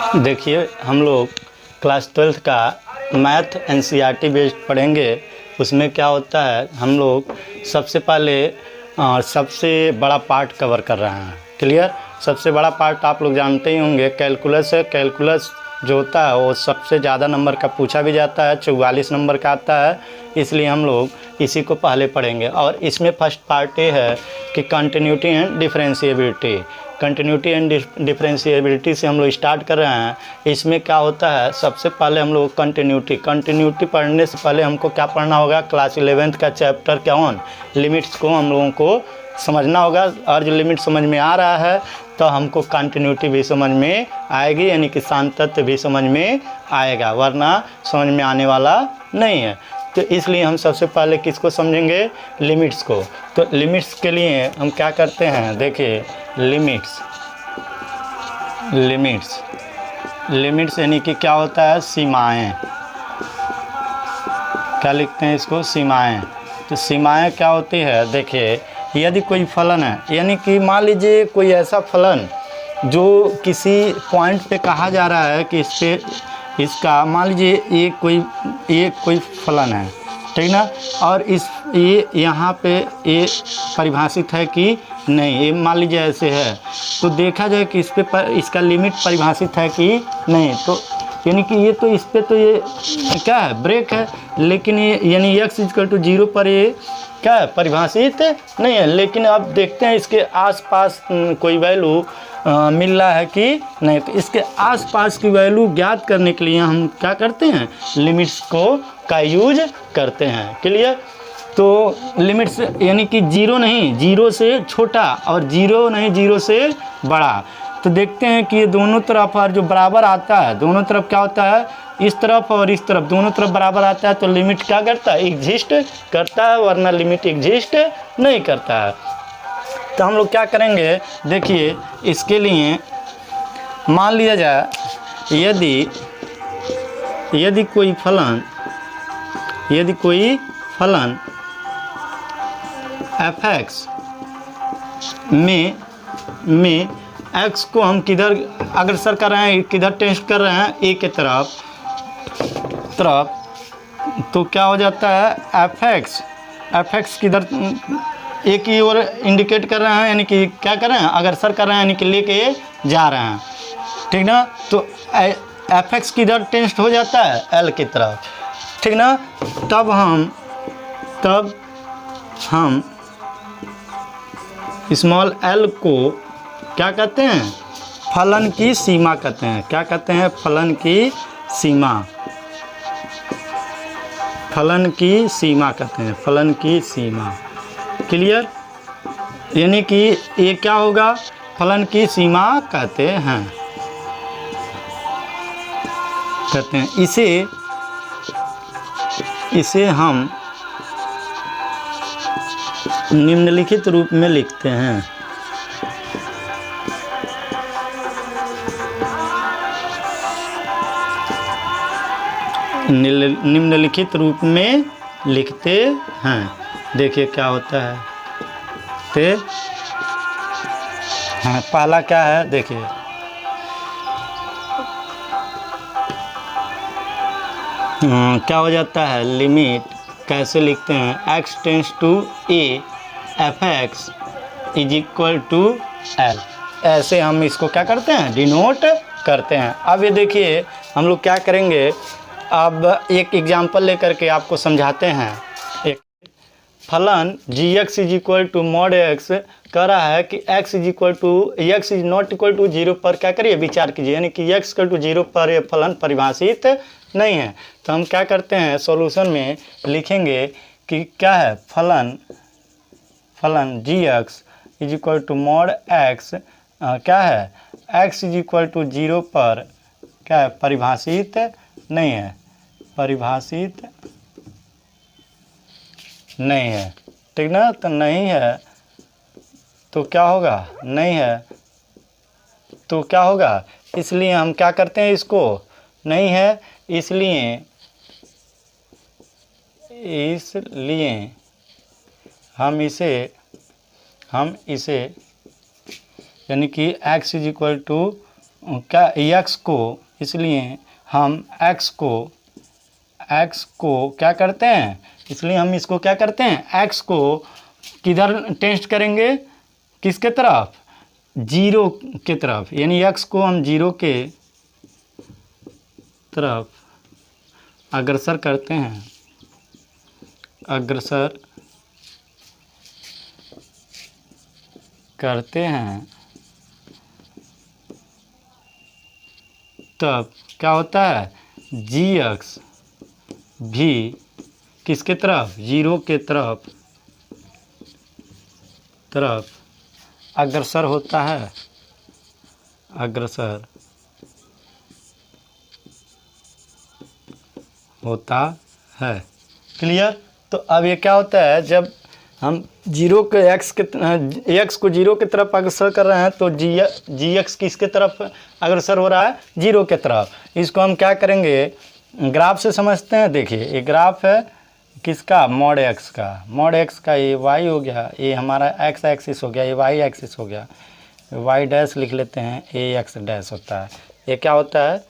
देखिए, हम लोग क्लास 12th का मैथ एनसीईआरटी बेस्ड पढ़ेंगे। उसमें क्या होता है, हम लोग सबसे पहले सबसे बड़ा पार्ट कवर कर रहे हैं। क्लियर। सबसे बड़ा पार्ट आप लोग जानते ही होंगे, कैलकुलस है। कैलकुलस जो होता है वो सबसे ज़्यादा नंबर का पूछा भी जाता है, 44 नंबर का आता है, इसलिए हम लोग इसी को पहले पढ़ेंगे। और इसमें फर्स्ट पार्ट ये है कि continuity and differentiability. Continuity and differentiability से हम लोग स्टार्ट कर रहे हैं। इसमें क्या होता है, सबसे पहले हम लोग कंटिन्यूटी पढ़ने से पहले हमको क्या पढ़ना होगा, क्लास 11th का चैप्टर क्या ऑन लिमिट्स को हम लोगों को समझना होगा। और जो लिमिट समझ में आ रहा है तो हमको कंटिन्यूटी भी समझ में आएगी, यानी कि सांतत्य भी समझ में आएगा, वरना समझ में आने वाला नहीं है। तो इसलिए हम सबसे पहले किसको समझेंगे, लिमिट्स को। तो लिमिट्स के लिए हम क्या करते हैं, देखिए लिमिट्स यानी कि क्या होता है, सीमाएं। क्या लिखते हैं इसको, सीमाएं। तो सीमाएं क्या होती है, देखिए यदि कोई फलन है, यानी कि मान लीजिए कोई ऐसा फलन जो किसी पॉइंट पे कहा जा रहा है कि इस पे इसका मान लीजिए ये कोई फलन है, ठीक ना। और ये यहाँ पे ये परिभाषित है कि नहीं, ये मान लीजिए ऐसे है, तो देखा जाए कि इस पे इसका लिमिट परिभाषित है कि नहीं। तो यानी कि ये तो इस पे तो ये क्या है, ब्रेक है, लेकिन ये यानी x=0 पर ये क्या है, परिभाषित नहीं है। लेकिन अब देखते हैं इसके आसपास कोई वैल्यू मिल रहा है कि नहीं। तो इसके आसपास की वैल्यू ज्ञात करने के लिए हम क्या करते हैं, लिमिट्स का यूज करते हैं। क्लियर। तो लिमिट्स यानी कि 0 नहीं, 0 से छोटा, और 0 नहीं, 0 से बड़ा। तो देखते हैं कि ये दोनों तरफ और जो बराबर आता है, दोनों तरफ क्या होता है, इस तरफ और इस तरफ दोनों तरफ बराबर आता है, तो लिमिट क्या करता है, एग्जिस्ट करता है, वरना लिमिट एग्जिस्ट नहीं करता है। तो हम लोग क्या करेंगे, देखिए इसके लिए मान लिया जाए यदि कोई फलन fx में x को हम किधर अग्रसर कर रहे हैं, किधर टेस्ट कर रहे हैं, a के तरफ, तो क्या हो जाता है, fx किधर a की ओर इंडिकेट कर रहे हैं, यानी कि क्या कर रहे हैं, अग्रसर कर रहे हैं, यानी कि लेके जा रहे हैं, ठीक ना। तो fx किधर टेस्ट हो जाता है, l की तरफ, ठीक ना। तब हम स्मॉल l को क्या कहते हैं, फलन की सीमा कहते हैं। क्या कहते हैं, फलन की सीमा कहते हैं, फलन की सीमा। क्लियर। यानी कि ये क्या होगा, फलन की सीमा कहते हैं। इसे हम निम्नलिखित रूप में लिखते हैं। निम्नलिखित रूप में लिखते हैं। देखिए क्या होता है, पहला क्या है, देखिए क्या हो जाता है, लिमिट कैसे लिखते हैं, x tends to a fx = l। ऐसे हम इसको क्या करते हैं, डिनोट करते हैं। अब ये देखिए हम लोग क्या करेंगे, अब एक एग्जांपल लेकर के आपको समझाते हैं। एक फलन gx = x कह रहा है कि x ≠ 0 पर क्या करिए, विचार कीजिए, यानी कि x = 0 पर यह फलन परिभाषित नहीं है। तो हम क्या करते हैं, सॉल्यूशन में लिखेंगे कि क्या है, फलन gx = x क्या है, x = 0 पर क्या है, परिभाषित नहीं है, ठीक ना। तो नहीं है तो क्या होगा, नहीं है तो क्या होगा, इसलिए हम क्या करते हैं, इसको नहीं है, इसलिए हम इसे यानी कि x = क्या एक्स को, इसलिए हम एक्स को क्या करते हैं, इसलिए हम इसको क्या करते हैं, एक्स को किधर टेस्ट करेंगे, किसके तरफ, जीरो के तरफ, यानी एक्स को हम जीरो के तरफ अग्रसर करते हैं, अग्रसर करते हैं, तब क्या होता है, जी एक्स भी किसके तरफ, जीरो के तरफ अग्रसर होता है, अग्रसर होता है। क्लियर। तो अब ये क्या होता है, जब हम जीरो के एक्स को जीरो की तरफ अग्रसर कर रहे हैं तो जी एक्स किसके तरफ अग्रसर हो रहा है, जीरो के तरफ। इसको हम क्या करेंगे, ग्राफ से समझते हैं। देखिए ये ग्राफ है किसका, मॉड एक्स का, मॉड एक्स का ये वाई हो गया, ये हमारा एक्स एक्सिस हो गया, ये वाई एक्सिस हो गया, वाई डैश लिख लेते हैं, ए एक्स डैश होता है, ये क्या होता है,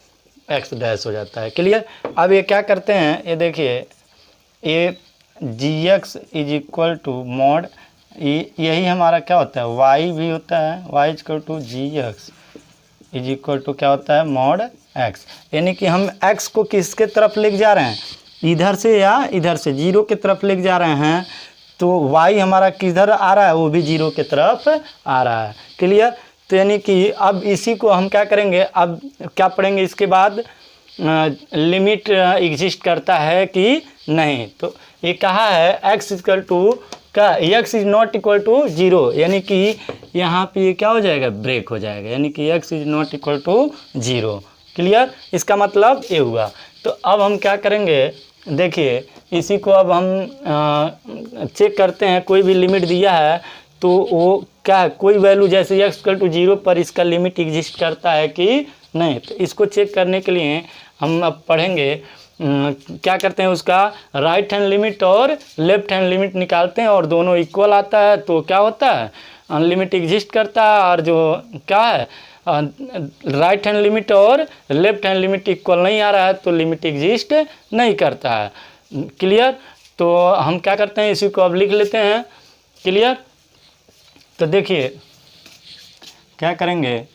एक्स डैश हो जाता है। क्लियर। अब ये क्या करते हैं, ये देखिए ये g x is equal to mod, यही हमारा क्या होता है, वाई भी होता है, y is equal to g x is equal to क्या होता है, मॉड एक्स। यानी कि हम एक्स को किसके तरफ लेके जा रहे हैं, इधर से या इधर से, जीरो की तरफ लेके जा रहे हैं, तो वाई हमारा किधर आ रहा है, वो भी जीरो की तरफ आ रहा है। क्लियर। तो यानी कि अब इसी को हम क्या करेंगे, अब क्या पढ़ेंगे इसके बाद, लिमिट एग्जिस्ट करता है कि नहीं। तो ये कहा है एक्स इक्वल टू का, x is not equal to zero, यानी कि यहाँ पे ये क्या हो जाएगा, ब्रेक हो जाएगा, यानी कि x is not equal to zero. Clear. इसका मतलब ये हुआ। तो अब हम क्या करेंगे, देखिए इसी को अब हम चेक करते हैं, कोई भी लिमिट दिया है तो वो क्या है, कोई वैल्यू जैसे एक्स इक्वल टू जीरो पर इसका लिमिट एग्जिस्ट करता है कि नहीं। तो इसको चेक करने के लिए हम अब पढ़ेंगे, क्या करते हैं, उसका राइट हैंड लिमिट और लेफ्ट हैंड लिमिट निकालते हैं और दोनों इक्वल आता है तो क्या होता है, लिमिट एग्जिस्ट करता है, और जो क्या है राइट हैंड लिमिट और लेफ्ट हैंड लिमिट इक्वल नहीं आ रहा है तो लिमिट एग्जिस्ट नहीं करता है। क्लियर। तो हम क्या करते हैं, इसी को अब लिख लेते हैं। क्लियर। तो देखिए क्या करेंगे,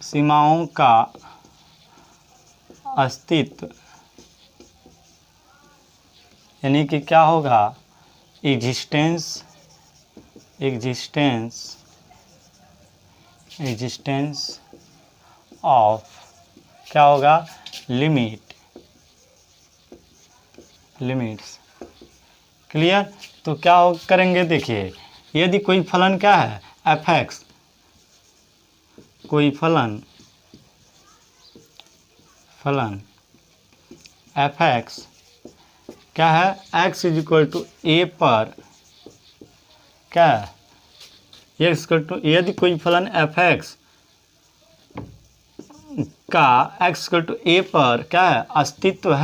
सीमाओं का अस्तित्व, यानी कि क्या होगा, एग्जिस्टेंस ऑफ क्या होगा, लिमिट्स। क्लियर। तो क्या करेंगे, देखिए यदि कोई फलन क्या है, एफ एक्स, कोई फलन एफ एक्स क्या है, एक्स इज इक्वल टू ए पर क्या है, एक्स इक्वल टू, यदि कोई फलन एफ एक्स का एक्स इक्वल टू ए पर क्या है, अस्तित्व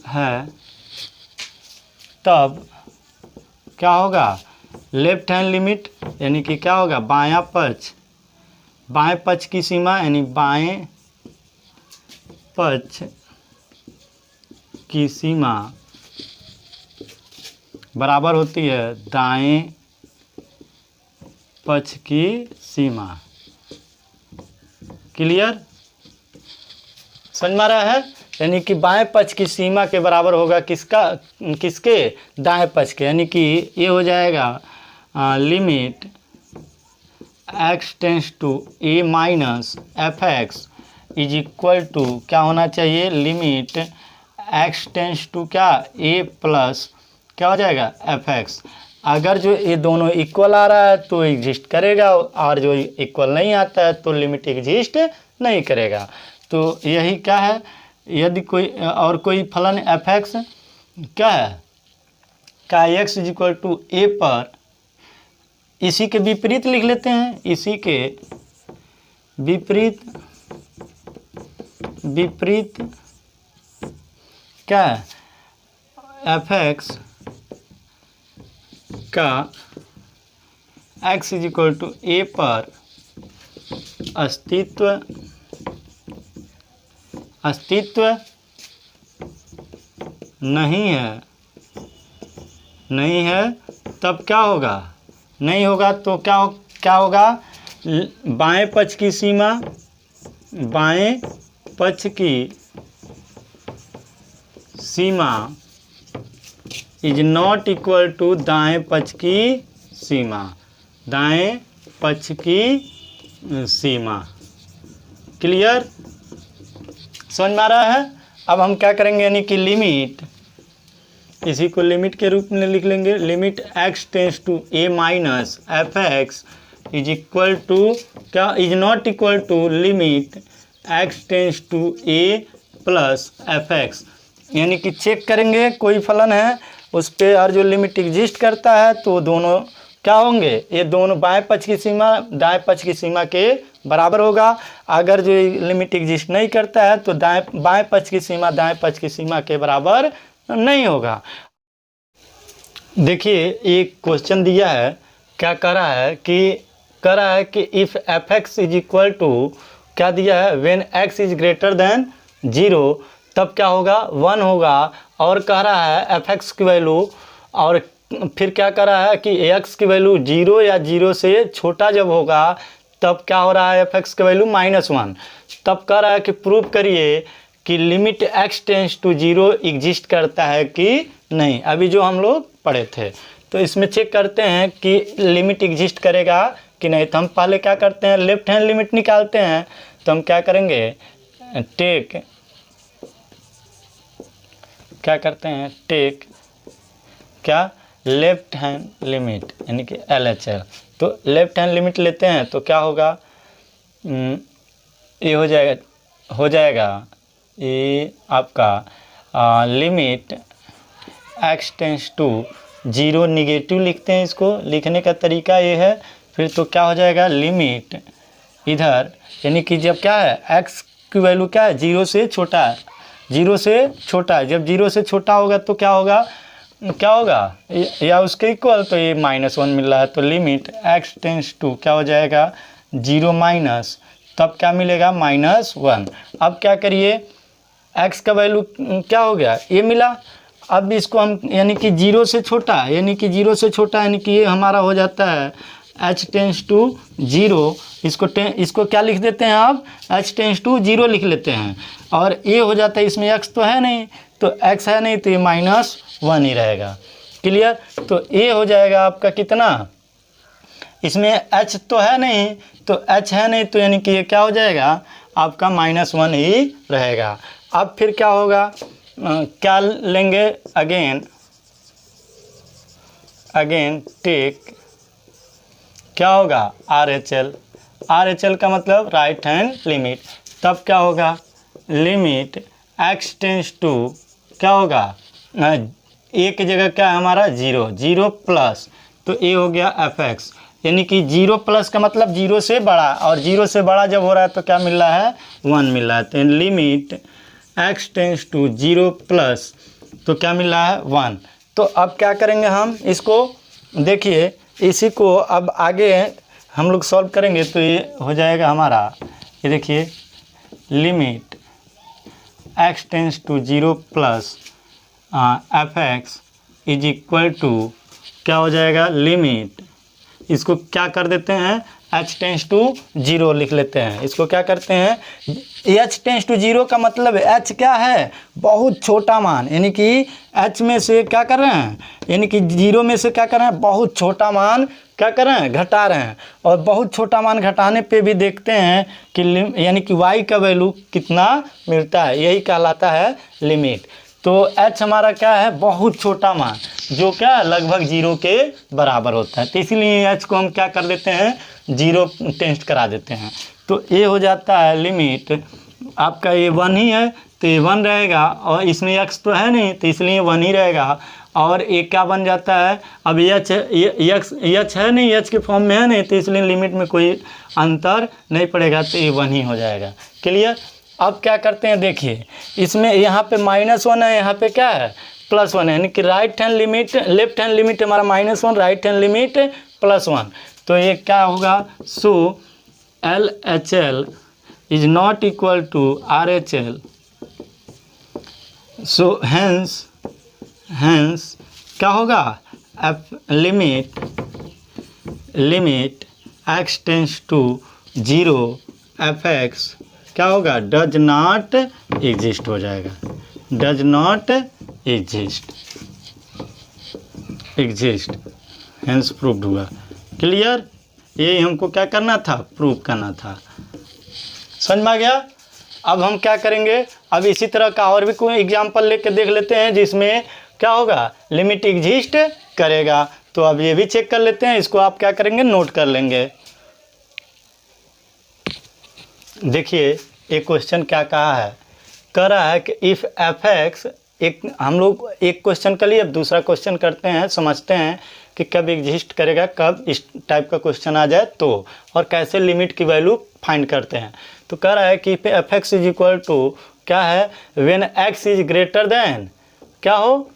है, तब क्या होगा, लेफ्ट हैंड लिमिट, यानी कि क्या होगा, बायां पक्ष की सीमा, यानी बाएं पक्ष की सीमा बराबर होती है दाएं पक्ष की सीमा। क्लियर। समझ में आ रहा है, यानी कि बाएं पक्ष की सीमा के बराबर होगा किसके, दाएं पक्ष के, यानी कि ये हो जाएगा limit x tends to a minus f x is equal to क्या होना चाहिए, लिमिट एक्स टेंस टू क्या, ए प्लस क्या हो जाएगा, एफ एक्स। अगर जो ये दोनों इक्वल आ रहा है तो एग्जिस्ट करेगा, और जो इक्वल नहीं आता है तो लिमिट एग्जिस्ट नहीं करेगा। तो यही क्या है, यदि कोई फलन एफ एक्स क्या है, का एक्स इज इक्वल टू ए पर, इसी के विपरीत लिख लेते हैं, इसी के विपरीत क्या है, एफ एक्स का x इज इक्वल टू ए पर अस्तित्व नहीं है तब क्या होगा? नहीं होगा तो क्या होगा? बाएं पक्ष की सीमा इज नॉट इक्वल टू दाएं पक्ष की सीमा। क्लियर? समझ में आ रहा है? अब हम क्या करेंगे, यानी कि लिमिट, इसी को लिमिट के रूप में लिख लेंगे। Limit x tends to a minus f x is equal to क्या, is not equal to limit x tends to a plus f x. यानी कि चेक करेंगे कोई फलन है उस पर और जो लिमिट एग्जिस्ट करता है तो दोनों क्या होंगे, ये दोनों बाएं पक्ष की सीमा दाएं पक्ष की सीमा के बराबर होगा। अगर जो लिमिट एग्जिस्ट नहीं करता है तो बाएं पक्ष की सीमा दाएं पक्ष की सीमा के बराबर नहीं होगा। देखिए एक क्वेश्चन दिया है, क्या कह रहा है कि if f x is equal to, क्या दिया है, when x is greater than 0 तब क्या होगा, 1 होगा। और कह रहा है एफ एक्स की वैल्यू, और फिर क्या कह रहा है कि एक्स की वैल्यू 0 या 0 से छोटा जब होगा तब क्या हो रहा है, एफ एक्स की वैल्यू -1। तब कह रहा है कि प्रूव करिए कि limit x tends to 0 exist करता है कि नहीं। अभी जो हम लोग पढ़े थे, तो इसमें चेक करते हैं कि लिमिट एग्जिस्ट करेगा कि नहीं। तो हम पहले क्या करते हैं, लेफ्ट हैंड लिमिट निकालते हैं। तो हम क्या करेंगे, टेक क्या लेफ्ट हैंड लिमिट, यानी कि LHL। तो लेफ्ट हैंड लिमिट लेते हैं तो क्या होगा, ये हो जाएगा ये आपका limit x tends to 0 negative लिखते हैं। इसको लिखने का तरीका ये है। फिर तो क्या हो जाएगा, लिमिट इधर, यानी कि जब क्या है x की वैल्यू क्या है, 0 से छोटा है, 0 से छोटा है। जब 0 से छोटा होगा तो क्या होगा या उसके इक्वल, तो ये -1 मिल रहा है। तो लिमिट x टेंस टू क्या हो जाएगा, 0 माइनस, तब क्या मिलेगा, -1। अब क्या करिए, x का वैल्यू क्या हो गया, ये मिला। अब इसको हम यानी कि 0 से छोटा, यानी कि ये हमारा हो जाता है h टेंस टू 0। इसको क्या लिख देते हैं आप, h टेंस टू 0 लिख लेते हैं। और ये हो जाता है, इसमें x तो है नहीं, तो x है नहीं तो ये -1 ही रहेगा। क्लियर? तो ये हो जाएगा आपका कितना, इसमें h तो है नहीं, तो यानी कि ये क्या हो जाएगा आपका -1 ही रहेगा। अब फिर क्या होगा, क्या लेंगे, अगेन टेक क्या होगा, RHL का मतलब राइट हैंड लिमिट। तब क्या होगा, लिमिट x टेंस टू क्या होगा, ए की जगह क्या है हमारा 0 प्लस, तो ये हो गया एफ एक्स। यानी कि 0 प्लस का मतलब 0 से बड़ा, और 0 से बड़ा जब हो रहा है तो क्या मिल रहा है, 1 मिल रहा है। तो limit x tends to 0 plus, तो क्या मिल रहा है, 1। तो अब क्या करेंगे हम इसको, देखिए इसी को अब आगे हम लोग सॉल्व करेंगे तो ये हो जाएगा हमारा, ये देखिए limit x tends to 0 plus f x is equal to क्या हो जाएगा, लिमिट, इसको क्या कर देते हैं, h टेंस टू 0 लिख लेते हैं। इसको क्या करते हैं, h टेंस टू 0 का मतलब h क्या है, बहुत छोटा मान, यानी कि h में से क्या कर रहे हैं, यानी कि 0 में से क्या कर रहे हैं, बहुत छोटा मान क्या कर रहे हैं, घटा रहे हैं। और बहुत छोटा मान घटाने पे भी देखते हैं कि यानी कि y का वैल्यू कितना मिलता है, यही कहलाता है लिमिट। तो h हमारा क्या है, बहुत छोटा मान, जो क्या लगभग 0 के बराबर होता है। तो इसीलिए h को हम क्या कर देते हैं, 0 टेस्ट करा देते हैं। तो ये हो जाता है लिमिट आपका, ये 1 ही है तो ये 1 रहेगा, और इसमें x तो है नहीं तो इसलिए 1 ही रहेगा। और ये क्या बन जाता है, अब h है नहीं, h के फॉर्म में है नहीं, तो इसलिए लिमिट में कोई अंतर नहीं पड़ेगा, तो ये 1 ही हो जाएगा। क्लियर? अब क्या करते हैं, देखिए इसमें यहाँ पे -1 है, यहाँ पे क्या है +1, यानी कि right hand limit, left hand limit हमारा -1, राइट हैंड लिमिट +1। तो ये क्या होगा, so LHL is not equal to RHL, so hence क्या होगा, limit x tends to 0 fx क्या होगा, डज नॉट एग्जिस्ट हो जाएगा, does not exist, hence proved हुआ। क्लियर, ये हमको क्या करना था, प्रूव करना था। समझ में आ गया। अब हम क्या करेंगे, अब इसी तरह का और भी कोई एग्जाम्पल लेके देख लेते हैं जिसमें क्या होगा, लिमिट एग्जिस्ट करेगा। तो अब ये भी चेक कर लेते हैं, इसको आप क्या करेंगे, नोट कर लेंगे। देखिए एक क्वेश्चन क्या कहा है, कह रहा है कि इफ़ fx, एक हम लोग एक क्वेश्चन कर लिए, अब दूसरा क्वेश्चन करते हैं, समझते हैं कि कब एग्जिस्ट करेगा, कब इस टाइप का क्वेश्चन आ जाए तो, और कैसे लिमिट की वैल्यू फाइंड करते हैं। तो कह रहा है कि fx इज इक्वल टू क्या है, when x is greater than क्या हो,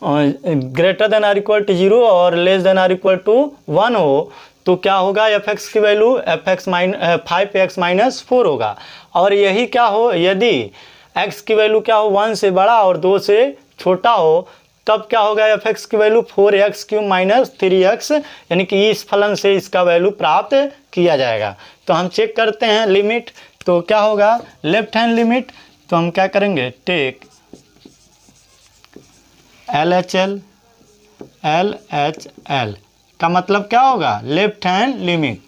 greater than or equal to 0 और less than or equal to 1 हो, तो क्या होगा, fx की वैल्यू 5x - 4 होगा। और यही क्या हो, यदि x की वैल्यू क्या हो, 1 से बड़ा और 2 से छोटा हो, तब क्या होगा, fx की वैल्यू 4x³ - 3x, यानी कि इस फलन से इसका वैल्यू प्राप्त किया जाएगा। तो हम चेक करते हैं लिमिट, तो क्या होगा, लेफ्ट हैंड लिमिट, तो हम क्या करेंगे, टेक LHL का मतलब क्या होगा, left hand limit,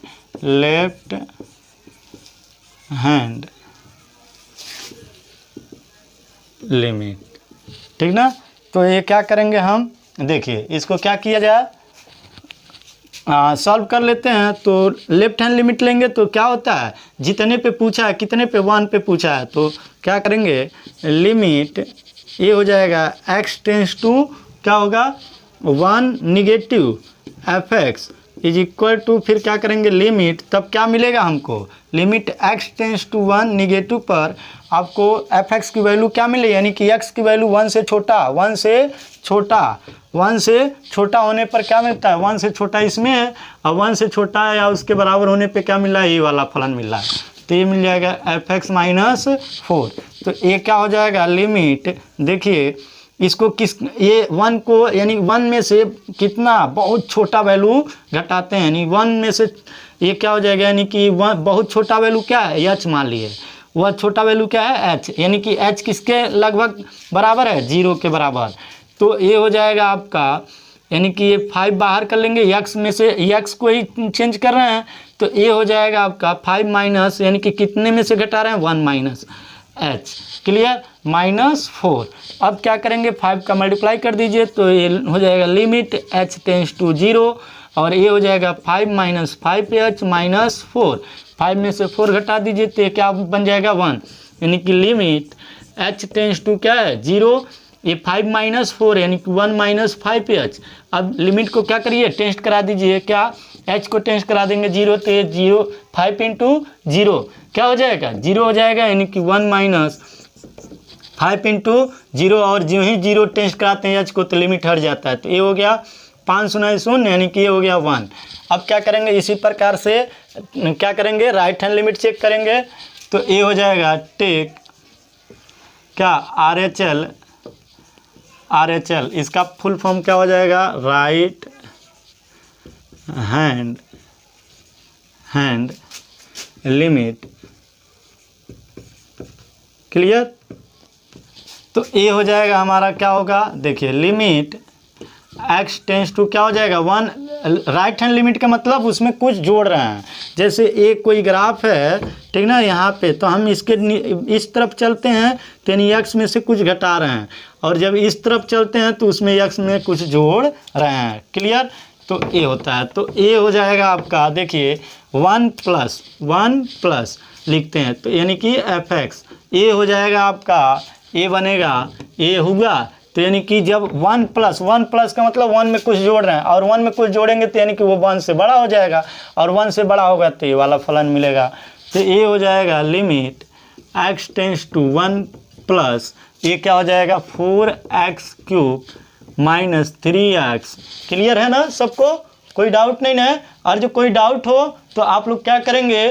left hand limit, ठीक ना। तो ये क्या करेंगे हम, देखिए इसको क्या किया जाए, सॉल्व कर लेते हैं। तो लेफ्ट हैंड लिमिट लेंगे तो क्या होता है, जितने पे पूछा है, कितने पे, 1 पे पूछा है, तो क्या करेंगे, लिमिट ये हो जाएगा x टेंस टू क्या होगा, 1 negative fx is equal to, फिर क्या करेंगे, लिमिट, तब क्या मिलेगा हमको, limit x tends to 1 negative पर आपको fx की वैल्यू क्या मिले, यानी कि x की वैल्यू 1 से छोटा, 1 से छोटा होने पर क्या मिलता है, 1 से छोटा इसमें है, और 1 से छोटा है या उसके बराबर होने पे क्या मिला है, ये वाला फलन मिला है। तो ये मिल जाएगा fx - 4। तो ये क्या हो जाएगा, लिमिट, देखिए इसको किस, ये 1 को, यानी 1 में से कितना बहुत छोटा वैल्यू घटाते हैं, यानी 1 में से ये क्या हो जाएगा, यानी कि बहुत छोटा वैल्यू क्या है, h मान लिए, वह छोटा वैल्यू क्या है, h, यानी कि h किसके लगभग बराबर है, 0 के बराबर। तो ये हो जाएगा आपका, यानी कि ये 5 बाहर कर लेंगे, x में से x को ही चेंज कर रहे हैं, तो ये हो जाएगा आपका 5 माइनस, यानी कि कितने में से घटा रहे हैं, 1 माइनस h, क्लियर, -4। अब क्या करेंगे, 5 का मल्टीप्लाई कर दीजिए, तो ये हो जाएगा लिमिट h टेंस टू 0, और ये हो जाएगा 5 - 5h - 4, 5 में से 4 घटा दीजिए तो ये क्या बन जाएगा, 1, यानी कि लिमिट h टेंस टू क्या है, 0, ये 5 - 4 यानी कि 1 - 5h। अब लिमिट को क्या करिए, टेस्ट करा दीजिए, क्या h को टेस्ट करा देंगे 0, तो ये 0, 5 × 0 क्या हो जाएगा, 0 हो जाएगा, यानी कि 1 - 5 × 0, और जो ही 0 टेस्ट कराते हैं h को तो लिमिट हट जाता है। तो ये हो गया 5 × 0, यानी कि ये हो गया 1। अब क्या करेंगे, इसी प्रकार से क्या करेंगे, राइट हैंड लिमिट चेक करेंगे, तो ये हो जाएगा टेक क्या, RHL, इसका फुल फॉर्म क्या हो जाएगा, राइट हैंड लिमिट, क्लियर। तो ये हो जाएगा हमारा क्या होगा, देखिए लिमिट x टेंस टू क्या हो जाएगा, 1, राइट हैंड लिमिट का मतलब उसमें कुछ जोड़ रहे हैं, जैसे एक कोई ग्राफ है, ठीक ना, यहाँ पे, तो हम इसके इस तरफ चलते हैं तो यानी x में से कुछ घटा रहे हैं, और जब इस तरफ चलते हैं तो उसमें x में कुछ जोड़ रहे हैं, क्लियर। तो ये होता है, तो ये हो जाएगा आपका, देखिए 1 प्लस लिखते हैं, तो यानी कि fx, ये हो जाएगा आपका, ये बनेगा, ये होगा, तो यानी कि जब 1 प्लस का मतलब 1 में कुछ जोड़ रहे हैं, और 1 में कुछ जोड़ेंगे तो यानी कि वो 1 से बड़ा हो जाएगा, और 1 से बड़ा होगा तो ये वाला फलन मिलेगा। तो ये हो जाएगा limit x tends to 1 plus, ये क्या हो जाएगा 4x³ माइनस 3x। क्लियर है ना सबको, कोई डाउट नहीं ना है? और जो कोई डाउट हो तो आप लोग क्या करेंगे,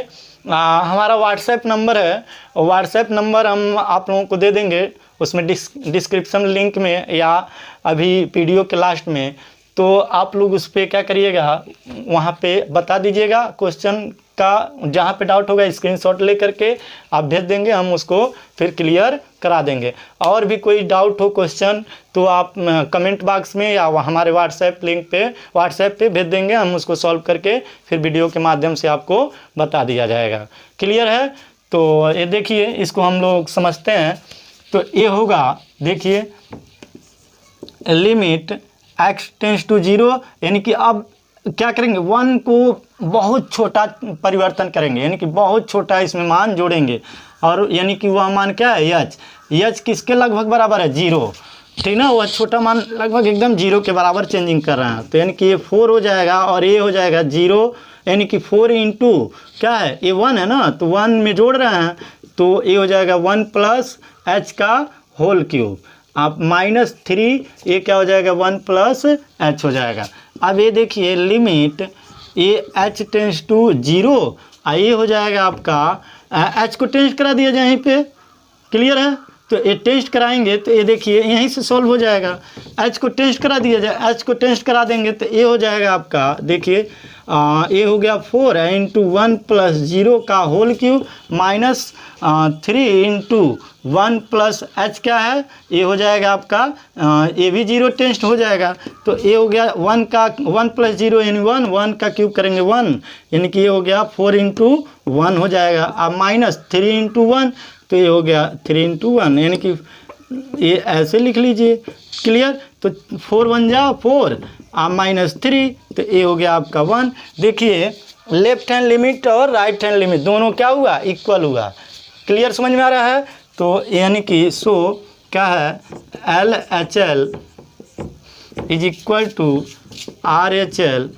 हमारा व्हाट्सएप नंबर है, व्हाट्सएप नंबर हम आप लोगों को दे देंगे, उसमें डिस्क्रिप्शन लिंक में या अभी वीडियो के लास्ट में। तो आप लोग उस पर क्या करिएगा, वहाँ पे बता दीजिएगा क्वेश्चन का, जहाँ पे डाउट होगा स्क्रीनशॉट ले करके आप भेज देंगे, हम उसको फिर क्लियर करा देंगे। और भी कोई डाउट हो क्वेश्चन तो आप कमेंट बॉक्स में या हमारे व्हाट्सएप लिंक पे व्हाट्सएप पे भेज देंगे, हम उसको सॉल्व करके फिर वीडियो के माध्यम से आपको बता दिया जाएगा। क्लियर है? तो ये देखिए, इसको हम लोग समझते हैं। तो ये होगा, देखिए लिमिट x टेंस टू 0, यानी कि अब क्या करेंगे, 1 को बहुत छोटा परिवर्तन करेंगे, यानी कि बहुत छोटा इसमें मान जोड़ेंगे, और यानी कि वह मान क्या है h किसके लगभग बराबर है 0, ठीक ना, वह छोटा मान लगभग एकदम 0 के बराबर चेंजिंग कर रहे हैं। तो यानी कि ये 4 हो जाएगा और ये हो जाएगा 0, यानी कि 4 इंटू क्या है, ये 1 है ना, तो 1 में जोड़ रहे हैं, तो ये हो जाएगा 1 प्लस h का होल क्यूब, आप -3, ये क्या हो जाएगा 1 प्लस h हो जाएगा। अब ये देखिए लिमिट ये h टेंस टू 0, ये हो जाएगा आपका h को टेस्ट करा दिया जाए यहीं पे। क्लियर है? तो ये टेस्ट कराएंगे तो ये देखिए यहीं से सॉल्व हो जाएगा। h को टेस्ट करा दिया जाए, h को टेस्ट करा देंगे तो ये हो जाएगा आपका, देखिए ये हो गया 4 इंटू 1 प्लस 0 का whole cube minus 3 into 1 plus h क्या है, ये हो जाएगा आपका ये भी 0 टेस्ट हो जाएगा। तो ये हो गया 1 का 1 प्लस 0 यानी 1 का क्यूब करेंगे 1, यानी कि ये हो गया 4 इंटू 1 हो जाएगा। अब माइनस 3 इंटू 1, तो ये हो गया 3 इंटू 1, यानी कि ये ऐसे लिख लीजिए। क्लियर? तो 4 1 जा 4, आप -3, तो ये हो गया आपका 1। देखिए लेफ्ट हैंड लिमिट और राइट हैंड लिमिट दोनों क्या हुआ, इक्वल हुआ। क्लियर, समझ में आ रहा है? तो यानी कि सो क्या है, LHL is equal to RHL,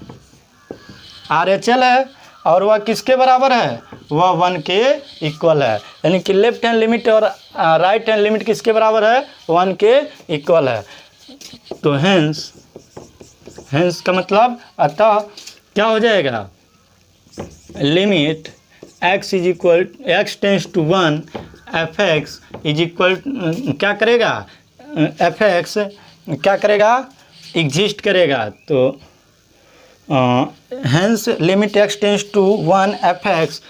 RHL है और वह किसके बराबर है, वह 1 के इक्वल है। यानी कि लेफ्ट हैंड लिमिट और राइट हैंड लिमिट किसके बराबर है, 1 के इक्वल है। तो हेंस का मतलब अतः क्या हो जाएगा, limit x is equal x tends to 1 fx is equal क्या करेगा, fx क्या करेगा, एग्जिस्ट करेगा। तो hence limit x tends to 1 fx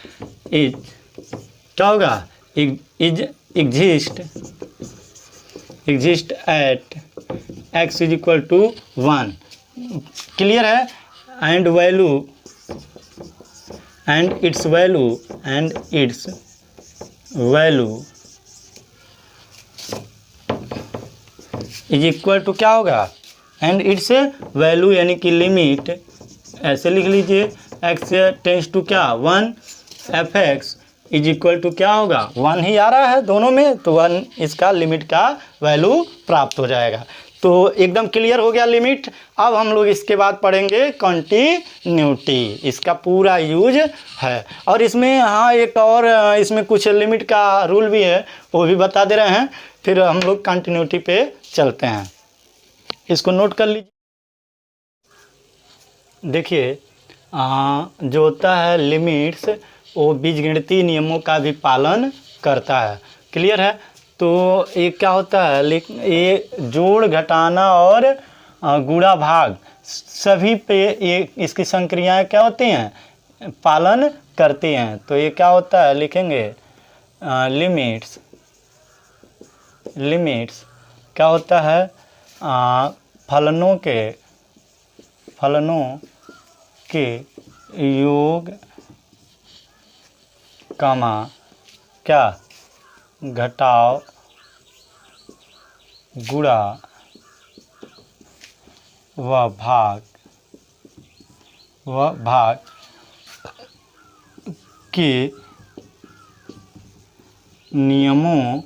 is क्या होगा, is exist at x is equal to 1। Clear है? And value and it's value is equal to क्या होगा, एंड इट्स वैल्यू, यानी कि लिमिट ऐसे लिख लीजिए, x टेंस टू क्या 1 fx इज इक्वल टू क्या होगा, 1 ही आ रहा है दोनों में, तो 1 इसका लिमिट का वैल्यू प्राप्त हो जाएगा। तो एकदम क्लियर हो गया लिमिट। अब हम लोग इसके बाद पढ़ेंगे कंटिन्यूटी, इसका पूरा यूज है। और इसमें हाँ एक और इसमें कुछ लिमिट का रूल भी है, वो भी बता दे रहे हैं, फिर हम लोग कंटिन्यूटी पे चलते हैं। इसको नोट कर लीजिए। देखिए जो होता है लिमिट्स, वो बीजगणितीय नियमों का भी पालन करता है। क्लियर है? तो ये क्या होता है, ये जोड़ घटाना और गुणा भाग सभी पे ये इसकी संक्रियाएं क्या होती हैं, पालन करती हैं। तो ये क्या होता है, लिखेंगे लिमिट्स क्या होता है, फलनों के योग कमा क्या घटाव गुणा व भाग के नियमों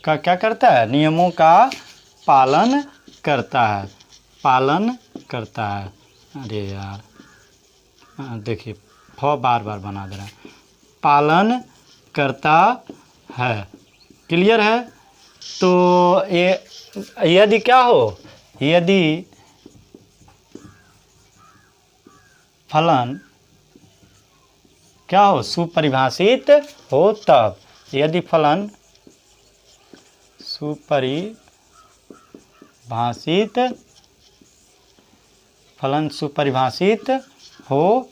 का क्या करता है, नियमों का पालन करता है। अरे यार देखिए बार बना दे रहा है, पालन करता है। क्लियर है? तो ये यदि क्या हो, यदि फलन क्या हो, सुपरिभाषित हो तब, यदि फलन सुपरिभाषित हो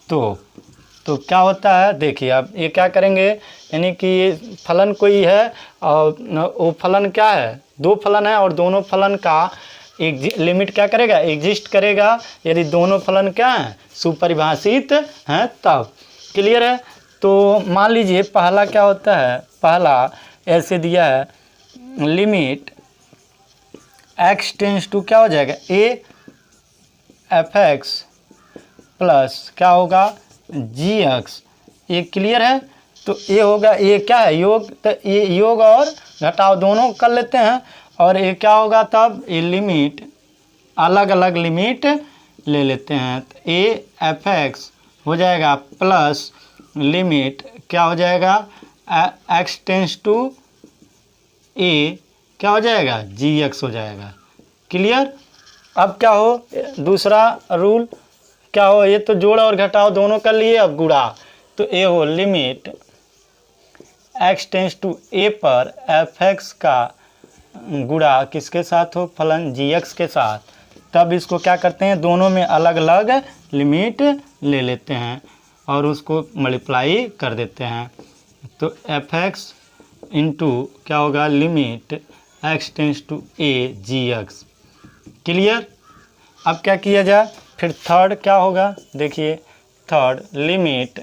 तो क्या होता है, देखिए अब ये क्या करेंगे, यानी कि ये फलन कोई है और वो फलन क्या है, दो फलन है और दोनों फलन का एक लिमिट क्या करेगा, एग्जिस्ट करेगा यदि दोनों फलन क्या हैं, सुपरिभाषित हैं तब। क्लियर है। तो मान लीजिए पहला क्या होता है, पहला ऐसे दिया है लिमिट x टेंस टू क्या हो जाएगा, ए एफ एक्स प्लस क्या होगा जी एक्स, ये क्लियर है। तो ये होगा, ये क्या है योग, तो ये योग और घटाव दोनों कर लेते हैं और ये क्या होगा तब, ये लिमिट अलग अलग लिमिट ले लेते हैं। तो ए एफ एक्स हो जाएगा प्लस लिमिट क्या हो जाएगा, एक्स टेंस टू ए क्या हो जाएगा, जी एक्स हो जाएगा। क्लियर। अब क्या हो, दूसरा रूल क्या हो, ये तो जोड़ और घटाव दोनों कर लिए, अब गुणा। तो ए हो लिमिट एक्स टेंस टू ए पर एफ एक्स का गुणा किसके साथ हो, फलन जी एक्स के साथ। तब इसको क्या करते हैं, दोनों में अलग अलग लिमिट ले लेते हैं और उसको मल्टीप्लाई कर देते हैं। तो एफ एक्स इंटू क्या होगा, limit x tends to a g x. Clear. अब क्या किया जाए, फिर थर्ड क्या होगा, देखिए third limit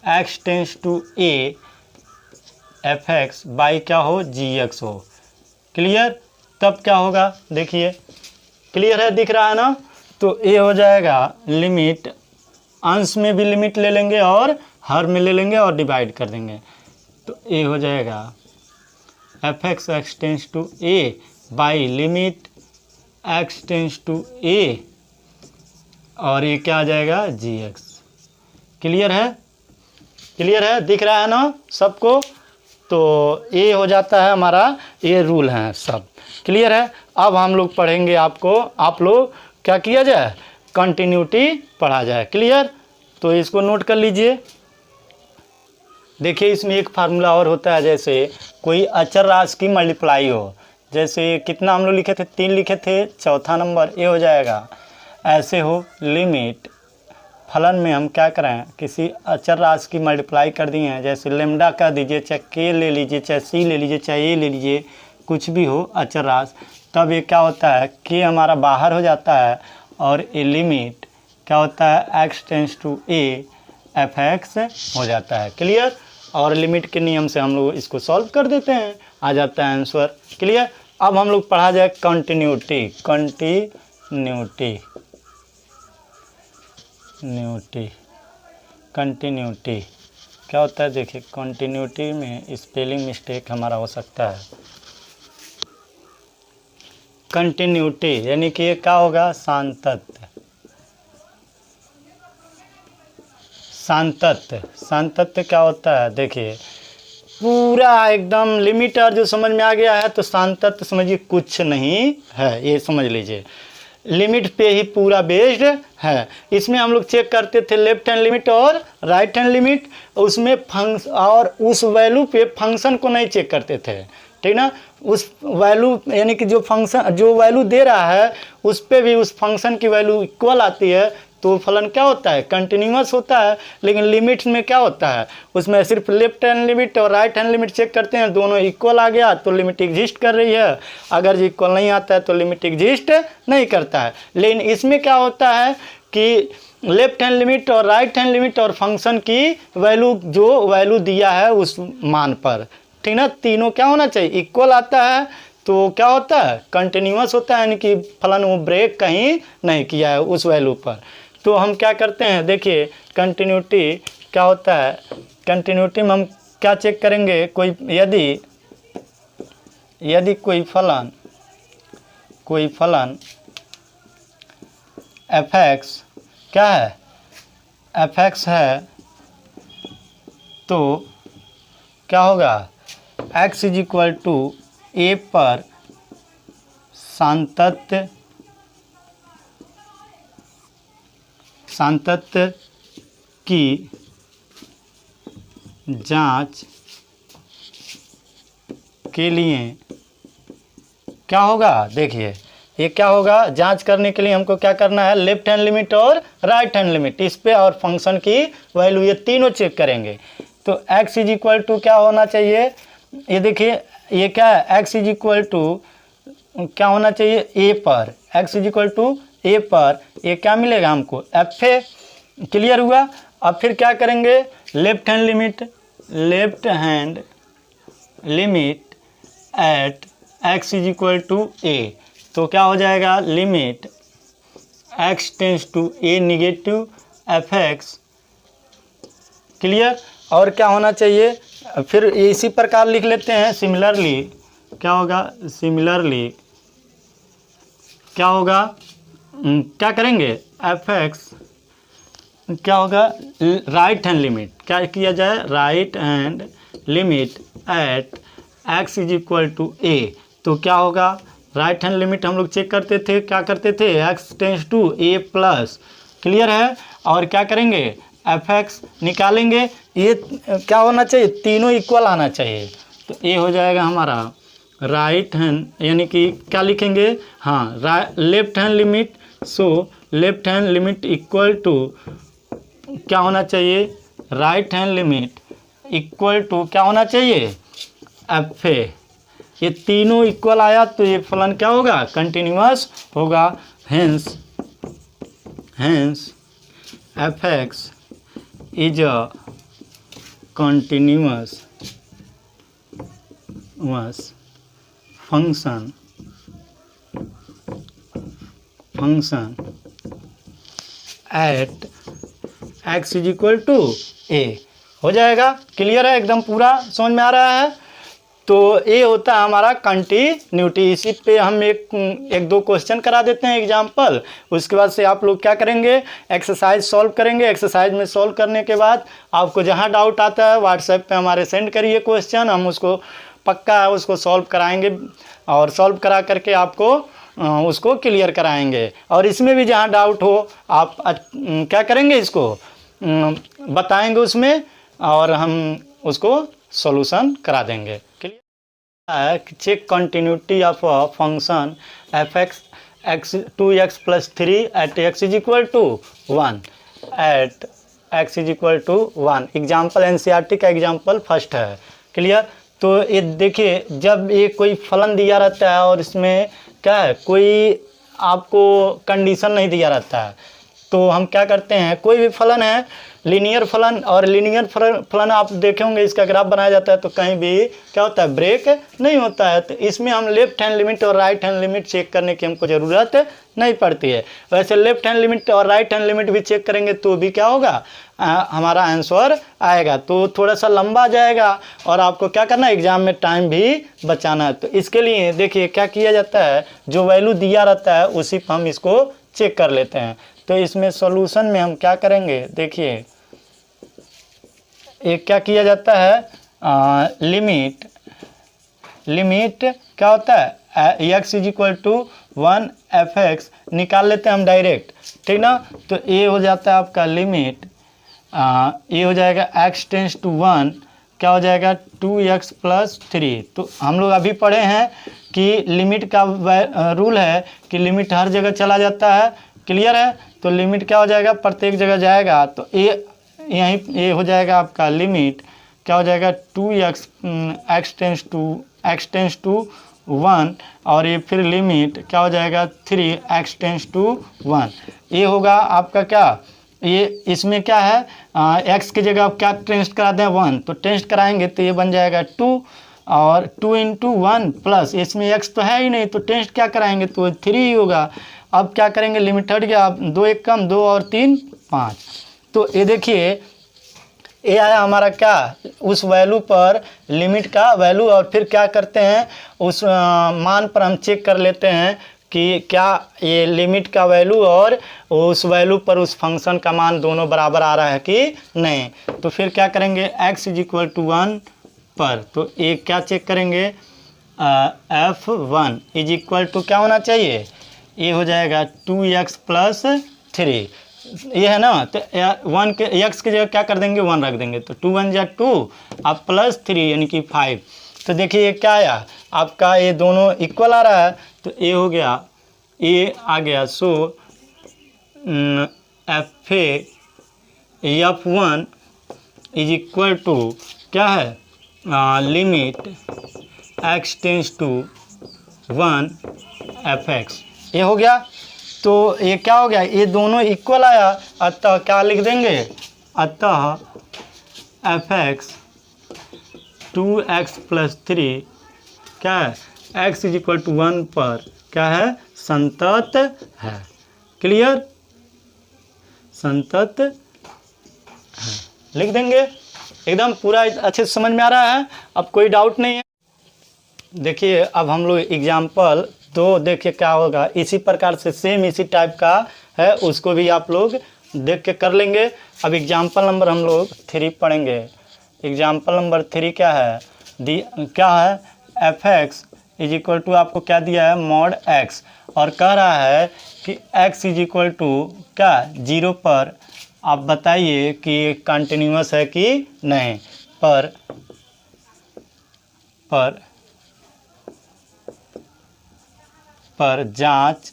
x tends to a f x by क्या हो, जी एक्स हो। क्लियर। तब क्या होगा, देखिए क्लियर है, दिख रहा है ना। तो ए हो जाएगा लिमिट, अंश में भी लिमिट ले लेंगे और हर में ले लेंगे और डिवाइड कर देंगे। तो ए हो जाएगा f x x tends to a by limit x tends to a और ये क्या आ जाएगा, जी एक्स। क्लियर है, क्लियर है, दिख रहा है ना सबको। तो ये हो जाता है हमारा, ये रूल हैं सब। क्लियर है। अब हम लोग पढ़ेंगे, आपको आप लोग क्या किया जाए, कंटिन्यूटी पढ़ा जाए। क्लियर। तो इसको नोट कर लीजिए। देखिए इसमें एक फार्मूला और होता है, जैसे कोई अचर राशि की मल्टीप्लाई हो, जैसे कितना हम लोग लिखे थे, 3 लिखे थे, चौथा नंबर ए हो जाएगा। ऐसे हो लिमिट फलन में हम क्या करें, किसी अचर राशि की मल्टीप्लाई कर दिए हैं, जैसे लेमडा कर दीजिए, चाहे के ले लीजिए, चाहे सी ले लीजिए, चाहे ए ले लीजिए, कुछ भी हो अचर राशि। तब ये क्या होता है, के हमारा बाहर हो जाता है और ये लिमिट क्या होता है, x tends to a f x हो जाता है। क्लियर। और लिमिट के नियम से हम लोग इसको सॉल्व कर देते हैं, आ जाता है आंसर। क्लियर। अब हम लोग पढ़ा जाए कंटिन्यूटी। कंटिन्यूटी क्या होता है, देखिए कंटिन्यूटी में स्पेलिंग मिस्टेक हमारा हो सकता है। कंटिन्यूटी यानी कि ये क्या होगा, सांतत्य। सांतत्य क्या होता है, देखिए पूरा एकदम लिमिटर जो समझ में आ गया है, तो सांतत्य समझिए कुछ नहीं है, ये समझ लीजिए लिमिट पे ही पूरा बेस्ड है। इसमें हम लोग चेक करते थे लेफ्ट हैंड लिमिट और राइट हैंड लिमिट, उसमें और उस वैल्यू पे फंक्शन को नहीं चेक करते थे, ठीक ना। उस वैल्यू यानी कि जो फंक्शन जो वैल्यू दे रहा है उस पे भी उस फंक्शन की वैल्यू इक्वल आती है, तो फलन क्या होता है, कंटिन्यूअस होता है। लेकिन लिमिट में क्या होता है, उसमें सिर्फ लेफ्ट हैंड लिमिट और राइट हैंड लिमिट चेक करते हैं, दोनों इक्वल आ गया तो लिमिट एग्जिस्ट कर रही है, अगर इक्वल नहीं आता है तो लिमिट एग्जिस्ट नहीं करता है। लेकिन इसमें क्या होता है कि लेफ्ट हैंड लिमिट और राइट हैंड लिमिट और फंक्शन की वैल्यू जो वैल्यू दिया है उस मान पर, ठीक ना, तीनों क्या होना चाहिए, इक्वल आता है, तो क्या होता है, कंटिन्यूअस होता है, यानी कि फलन वो ब्रेक कहीं नहीं किया है उस वैल्यू पर। तो हम क्या करते हैं, देखिए कंटिन्यूटी क्या होता है, कंटिन्यूटी में हम क्या चेक करेंगे, कोई यदि कोई फलन एफ एक्स क्या है, एफ एक्स है, तो क्या होगा, x इज इक्वल टू ए पर सांतत्य की जांच के लिए क्या होगा, देखिए ये क्या होगा, जांच करने के लिए हमको क्या करना है, लेफ्ट हैंड लिमिट और राइट हैंड लिमिट इस पे और फंक्शन की वैल्यू ये तीनों चेक करेंगे। तो x इज इक्वल टू क्या होना चाहिए, ये देखिए ये क्या है, x इज इक्वल टू क्या होना चाहिए, a पर, x is equal to a पर ये क्या मिलेगा हमको, fa। क्लियर हुआ। अब फिर क्या करेंगे, left hand limit at x is equal to a, तो क्या हो जाएगा, limit x tends to a negative fx। Clear. और क्या होना चाहिए, फिर इसी प्रकार लिख लेते हैं, सिमिलरली क्या होगा, सिमिलरली क्या होगा, क्या करेंगे, fx क्या होगा, राइट हैंड लिमिट, क्या किया जाए, right hand limit at x is equal to a, तो क्या होगा, राइट हैंड लिमिट हम लोग चेक करते थे, क्या करते थे, x tends to a plus. Clear है। और क्या करेंगे, fx निकालेंगे, ये क्या होना चाहिए, तीनों इक्वल आना चाहिए, तो ये हो जाएगा हमारा राइट हैंड, यानी कि क्या लिखेंगे, हाँ left hand limit, so left hand limit equal to क्या होना चाहिए, right hand limit equal to क्या होना चाहिए, fa। ये तीनों इक्वल आया तो ये फलन क्या होगा, कंटिन्यूअस होगा। Hence fx is a continuous function at x is equal to a। हो जाएगा। क्लियर है, एकदम पूरा समझ में आ रहा है। तो ये होता है हमारा कंटिन्यूटी। इसी पे हम एक दो क्वेश्चन करा देते हैं एग्जाम्पल, उसके बाद से आप लोग क्या करेंगे, एक्सरसाइज सॉल्व करेंगे। एक्सरसाइज में सॉल्व करने के बाद आपको जहाँ डाउट आता है व्हाट्सएप पे हमारे सेंड करिए क्वेश्चन, हम उसको पक्का है उसको सॉल्व कराएंगे और सॉल्व करा करके आपको उसको क्लियर कराएंगे। और इसमें भी जहाँ डाउट हो आप क्या करेंगे, इसको बताएंगे उसमें और हम उसको सॉल्यूशन करा देंगे। Check continuity of a function fx x 2x plus 3 at x is equal to 1 at x is equal to 1। Example NCERT का एग्जाम्पल फर्स्ट है। क्लियर। तो ये देखिए, जब ये कोई फलन दिया रहता है और इसमें क्या है, कोई आपको कंडीशन नहीं दिया रहता है, तो हम क्या करते हैं, कोई भी फलन है लीनियर फलन, और लीनियर फलन आप देखे होंगे इसका ग्राफ बनाया जाता है तो कहीं भी क्या होता है, ब्रेक नहीं होता है। तो इसमें हम लेफ्ट हैंड लिमिट और राइट हैंड लिमिट चेक करने की हमको ज़रूरत नहीं पड़ती है। वैसे लेफ्ट हैंड लिमिट और राइट हैंड लिमिट भी चेक करेंगे तो भी क्या होगा, हमारा आंसर आएगा। तो थोड़ा सा लंबा जाएगा और आपको क्या करना है, एग्जाम में टाइम भी बचाना है। तो इसके लिए देखिए क्या किया जाता है, जो वैल्यू दिया रहता है उसी पर हम इसको चेक कर लेते हैं। तो इसमें सॉल्यूशन में हम क्या करेंगे, देखिए एक क्या किया जाता है, लिमिट क्या होता है, x is equal to 1 fx निकाल लेते हैं हम डायरेक्ट, ठीक ना। तो ये हो जाता है आपका लिमिट, ये हो जाएगा x टेंस टू 1, क्या हो जाएगा 2x प्लस 3। तो हम लोग अभी पढ़े हैं कि लिमिट का रूल है कि लिमिट हर जगह चला जाता है। क्लियर है। तो लिमिट क्या हो जाएगा, प्रत्येक जगह जाएगा। तो यहीं ये हो जाएगा आपका लिमिट क्या हो जाएगा 2x x टेंस टू 1, और ये फिर लिमिट क्या हो जाएगा 3x टेंस टू 1। ये होगा आपका क्या, ये इसमें क्या है, x की जगह आप क्या टेस्ट कराते हैं 1, तो टेस्ट कराएंगे तो ये बन जाएगा 2, और 2 इंटू 1 प्लस, इसमें x तो है ही नहीं तो टेस्ट क्या कराएंगे तो 3 ही होगा। अब क्या करेंगे, लिमिट हट गया, अब 2 एक कम 2 और 3 5। तो ये देखिए ये आया हमारा क्या, उस वैल्यू पर लिमिट का वैल्यू, और फिर क्या करते हैं उस मान पर हम चेक कर लेते हैं कि क्या ये लिमिट का वैल्यू और उस वैल्यू पर उस फंक्शन का मान दोनों बराबर आ रहा है कि नहीं। तो फिर क्या करेंगे, x इज इक्वल टू 1 पर, तो ये क्या चेक करेंगे, F1 इज इक्वल टू क्या होना चाहिए, ये हो जाएगा 2x प्लस 3, ये है ना। तो 1 के x की जगह क्या कर देंगे 1 रख देंगे, तो 2 1 जा 2 अब प्लस 3 यानी कि 5। तो देखिए ये क्या आया आपका, ये दोनों इक्वल आ रहा है, तो ये हो गया, ये आ गया। सो F1 इज इक्वल टू क्या है, limit x tends to 1 fx, ये हो गया। तो ये क्या हो गया, ये दोनों इक्वल आया, अतः क्या लिख देंगे, अतः fx 2x प्लस 3 क्या है, x इज इक्वल टू 1 पर क्या है, संतत है। क्लियर, संतत है, लिख देंगे। एकदम पूरा अच्छे से समझ में आ रहा है, अब कोई डाउट नहीं है। देखिए अब हम लोग एग्जाम्पल तो देखिए क्या होगा, इसी प्रकार से सेम इसी टाइप का है, उसको भी आप लोग देख के कर लेंगे। अब एग्जाम्पल नंबर हम लोग 3 पढ़ेंगे। एग्जाम्पल नंबर 3 क्या है, क्या है, fx इज इक्वल टू आपको क्या दिया है, मॉड x, और कह रहा है कि x इज इक्वल टू क्या 0 पर आप बताइए कि कंटिन्यूअस है कि नहीं। पर जांच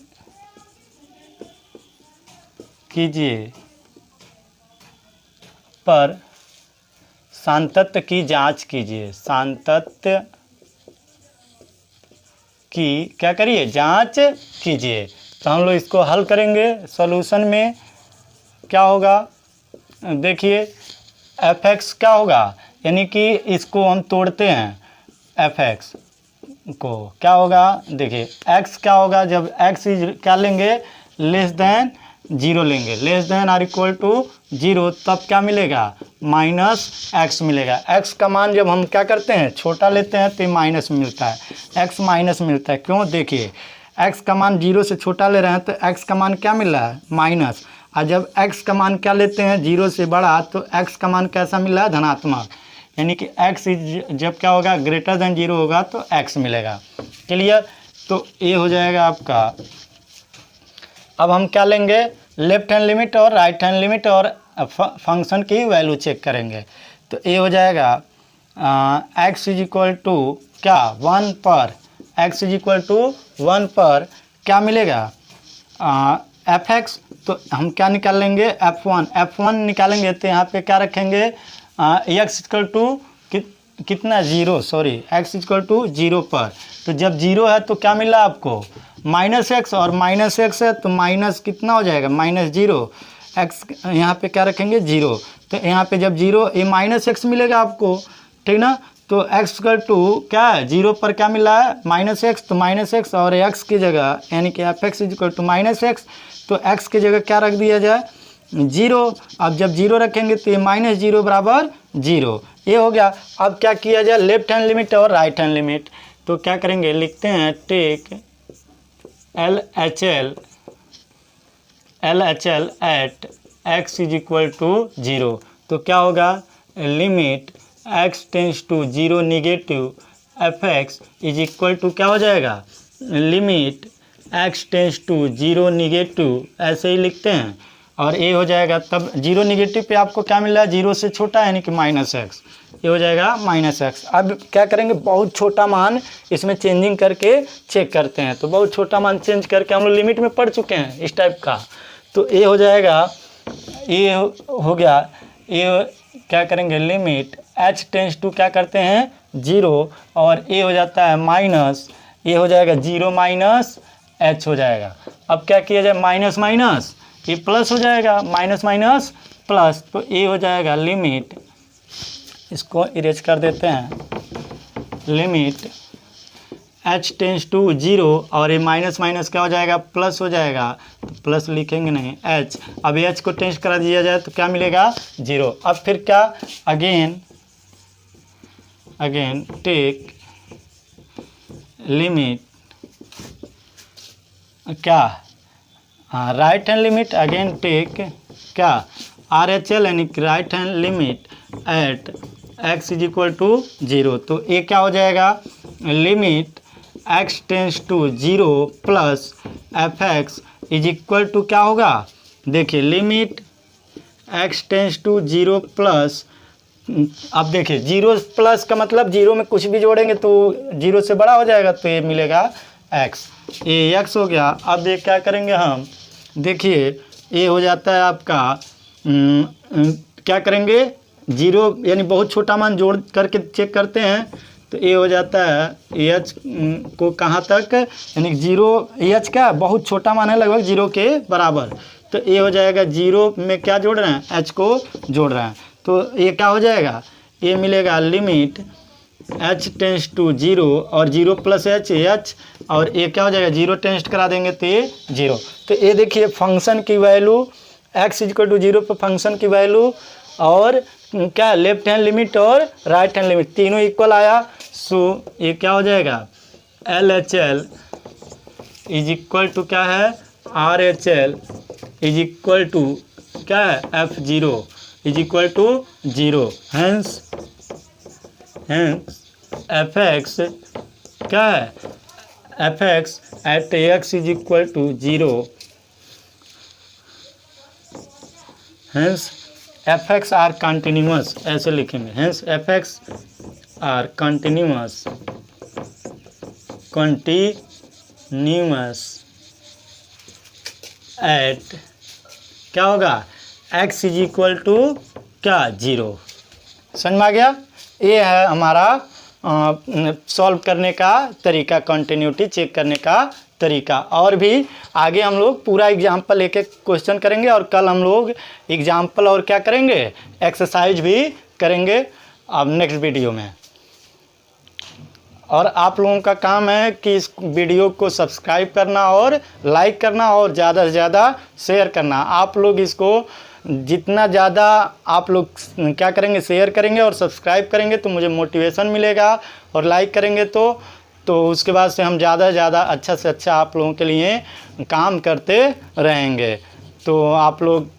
कीजिए, पर सांतत्य की जांच कीजिए, सांतत्य की क्या करिए, जांच कीजिए। तो हम लोग इसको हल करेंगे। सॉल्यूशन में क्या होगा, देखिए fx क्या होगा, यानी कि इसको हम तोड़ते हैं fx को, क्या होगा, देखिए x क्या होगा, जब x क्या लेंगे, लेस देन 0 लेंगे, less than or equal to 0, तब क्या मिलेगा, माइनस x मिलेगा। x का मान जब हम क्या करते हैं, छोटा लेते हैं तो माइनस मिलता है, x माइनस मिलता है। क्यों, देखिए x का मान 0 से छोटा ले रहे हैं तो x का मान क्या मिल रहा है, माइनस, और जब x का मान क्या लेते हैं 0 से बड़ा, तो x का मान कैसा मिल रहा है, धनात्मक, यानी कि x जब क्या होगा, ग्रेटर देन 0 होगा तो x मिलेगा। क्लियर, तो ये हो जाएगा आपका। अब हम क्या लेंगे, लेफ्ट हैंड लिमिट और राइट हैंड लिमिट और फंक्शन की वैल्यू चेक करेंगे। तो ये हो जाएगा x इज इक्वल टू क्या 1 पर, x इज इक्वल टू 1 पर क्या मिलेगा, fx, तो हम क्या निकाल लेंगे, f1 निकालेंगे तो यहाँ पे क्या रखेंगे, x इक्वल टू कितना 0, सॉरी x इक्वल टू 0 पर। तो जब 0 है तो क्या मिला आपको, माइनस x, और माइनस x है तो माइनस कितना हो जाएगा, -0, x यहाँ पे क्या रखेंगे 0, तो यहाँ पे जब 0, ये माइनस x मिलेगा आपको, ठीक ना। तो x इक्वल टू क्या है, 0 पर क्या मिला है, -x, तो -x, और x की जगह यानी कि fx इक्वल टू -x, तो x की जगह क्या रख दिया जाए, 0। अब जब 0 रखेंगे तो ये -0 बराबर 0, ये हो गया। अब क्या किया जाए, लेफ्ट हैंड लिमिट और राइट हैंड लिमिट। तो क्या करेंगे, लिखते हैं take LHL at x is equal to 0। तो क्या होगा, limit x tends to 0 negative fx is equal to क्या हो जाएगा, limit x tends to 0 negative, ऐसे ही लिखते हैं, और ये हो जाएगा। तब 0 निगेटिव पे आपको क्या मिल रहा है, 0 से छोटा यानी कि -x, ये हो जाएगा -x। अब क्या करेंगे, बहुत छोटा मान इसमें चेंजिंग करके चेक करते हैं। तो बहुत छोटा मान चेंज करके हम लोग लिमिट में पढ़ चुके हैं इस टाइप का। तो ये हो जाएगा, ये हो गया, ये क्या करेंगे, लिमिट h टेंस टू क्या करते हैं 0, और ये हो जाता है माइनस, ये हो जाएगा 0 माइनस h हो जाएगा। अब क्या किया जाए, माइनस माइनस ये प्लस हो जाएगा, माइनस माइनस प्लस, तो ये हो जाएगा लिमिट, इसको इरेज कर देते हैं, लिमिट h टेंस टू 0, और ये माइनस माइनस क्या हो जाएगा, प्लस हो जाएगा, तो प्लस लिखेंगे नहीं h। अब h को टेंस करा दिया जाए तो क्या मिलेगा, 0। अब फिर क्या, अगेन टेक लिमिट क्या, हाँ right hand limit, again take क्या RHL यानी कि right hand limit at x is equal to 0। तो ये क्या हो जाएगा, limit x tends to 0 plus f x is equal to क्या होगा, देखिए limit x tends to 0 plus, अब देखिए 0 प्लस का मतलब 0 में कुछ भी जोड़ेंगे तो 0 से बड़ा हो जाएगा, तो ये मिलेगा x, ये x हो गया। अब ये क्या करेंगे हम, देखिए ये हो जाता है आपका क्या करेंगे 0 यानी बहुत छोटा मान जोड़ करके चेक करते हैं, तो ये हो जाता है h को कहाँ तक, यानी 0 h का बहुत छोटा मान है लगभग 0 के बराबर, तो ये हो जाएगा 0 में क्या जोड़ रहे हैं, h को जोड़ रहे हैं, तो ये क्या हो जाएगा, ये मिलेगा लिमिट h टेंस टू 0 और 0 प्लस h, और ये क्या हो जाएगा 0 टेंस्ट करा देंगे तो ये 0। तो ये देखिए फंक्शन की वैल्यू x इक्वल टू 0 पर फंक्शन की वैल्यू और क्या लेफ्ट हैंड लिमिट और राइट हैंड लिमिट तीनों इक्वल आया, सो ये क्या हो जाएगा LHL इज इक्वल टू क्या है RHL इज इक्वल टू क्या है F0 is equal to 0, hence fx क्या है fx at x is equal to 0, hence fx are continuous, ऐसे लिखेंगे, hence fx are continuous at क्या होगा x इज इक्वल टू क्या 0। समझ में आ गया, ये है हमारा सॉल्व करने का तरीका, कंटिन्यूटी चेक करने का तरीका। और भी आगे हम लोग पूरा एग्जाम्पल लेके क्वेश्चन करेंगे, और कल हम लोग एग्जाम्पल और क्या करेंगे एक्सरसाइज भी करेंगे अब नेक्स्ट वीडियो में। और आप लोगों का काम है कि इस वीडियो को सब्सक्राइब करना और लाइक करना और ज़्यादा से ज़्यादा शेयर करना। आप लोग इसको जितना ज़्यादा आप लोग क्या करेंगे शेयर करेंगे और सब्सक्राइब करेंगे तो मुझे मोटिवेशन मिलेगा, और लाइक करेंगे तो उसके बाद से हम ज़्यादा से ज़्यादा अच्छा से अच्छा आप लोगों के लिए काम करते रहेंगे। तो आप लोग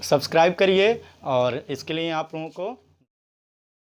सब्सक्राइब करिए और इसके लिए आप लोगों को